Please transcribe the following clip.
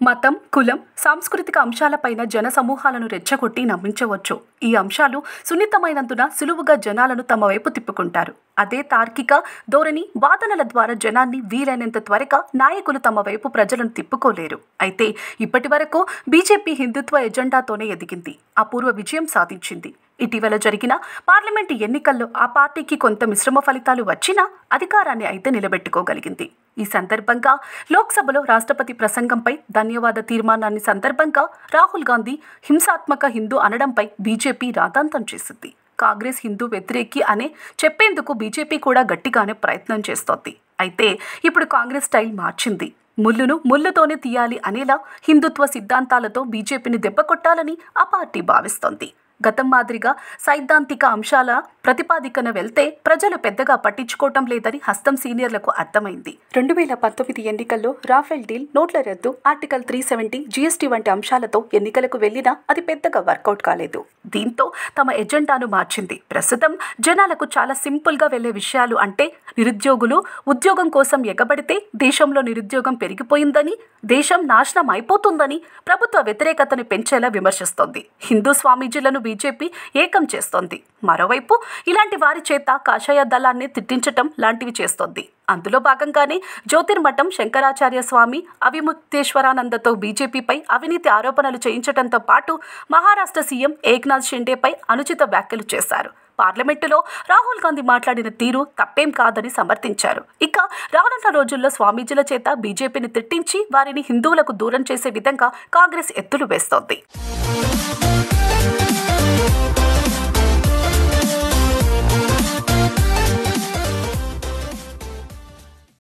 మతం, కులం, సాంస్కృతిక అంశాలపైన జన సమూహాలను రెచ్చగొట్టి నమ్మించవచ్చు. ఈ అంశాలు సున్నితమైనందున సులువుగా జనాలను తమ వైపు తిప్పుకుంటారు. అదే తార్కిక ధోరణి, వాదనల ద్వారా జనాన్ని వీలైనంత త్వరగా నాయకులు తమ వైపు ప్రజలను తిప్పుకోలేరు. అయితే ఇప్పటి వరకు బీజేపీ హిందుత్వ ఎజెండాతోనే ఎదిగింది, అపూర్వ విజయం సాధించింది. ఇటీవల జరిగిన పార్లమెంటు ఎన్నికల్లో ఆ పార్టీకి కొంత మిశ్రమ ఫలితాలు వచ్చినా అధికారాన్ని అయితే నిలబెట్టుకోగలిగింది. ఈ సందర్భంగా లోక్సభలో రాష్ట్రపతి ప్రసంగంపై ధన్యవాద తీర్మానాన్ని సందర్భంగా రాహుల్ గాంధీ హింసాత్మక హిందూ అనడంపై బీజేపీ రాద్ధాంతం చేసింది. కాంగ్రెస్ హిందూ వ్యతిరేకి అనే చెప్పేందుకు బీజేపీ కూడా గట్టిగానే ప్రయత్నం చేస్తోంది. అయితే ఇప్పుడు కాంగ్రెస్ స్టైల్ మార్చింది. ముళ్ళును ముళ్ళుతోనే తీయాలి అనేలా హిందుత్వ సిద్ధాంతాలతో బీజేపీని దెబ్బకొట్టాలని ఆ పార్టీ భావిస్తోంది. గతం మాదిరిగా సైద్ధాంతిక అంశాల ప్రతిపాదికన వెళ్తే ప్రజలు పెద్దగా పట్టించుకోవటం లేదని హస్తం సీనియర్లకు అర్థమైంది. 2019 ఎన్నికల్లో రాఫెల్ డీల్, నోట్ల రద్దు, ఆర్టికల్ 370, జీఎస్టీ వంటి అంశాలతో ఎన్నికలకు వెళ్లినా అది పెద్దగా వర్కౌట్ కాలేదు. దీంతో తమ ఎజెండాను మార్చింది. ప్రస్తుతం జనాలకు చాలా సింపుల్గా వెళ్లే విషయాలు అంటే నిరుద్యోగులు ఉద్యోగం కోసం ఎగబడితే దేశంలో నిరుద్యోగం పెరిగిపోయిందని, దేశం నాశనం అయిపోతుందని ప్రభుత్వ వ్యతిరేకతను పెంచేలా విమర్శిస్తోంది. హిందూ స్వామీజీలను బీజేపీ ఏకం చేస్తోంది. మరోవైపు ఇలాంటి వారి చేత కాషాయ దళాన్ని తిట్టించటం లాంటివి చేస్తోంది. అందులో భాగంగానే జ్యోతిర్మఠం శంకరాచార్య స్వామి అవిముక్తేశ్వరానందతో బీజేపీపై అవినీతి ఆరోపణలు చేయించడంతో పాటు మహారాష్ట్ర సీఎం ఏక్నాథ్ షిండేపై అనుచిత వ్యాఖ్యలు చేశారు. పార్లమెంటులో రాహుల్ గాంధీ మాట్లాడిన తీరు తప్పేం కాదని సమర్థించారు. ఇక రానున్న రోజుల్లో స్వామీజీల చేత బీజేపీని తిట్టించి వారిని హిందువులకు దూరం చేసే విధంగా కాంగ్రెస్ ఎత్తులు వేస్తోంది.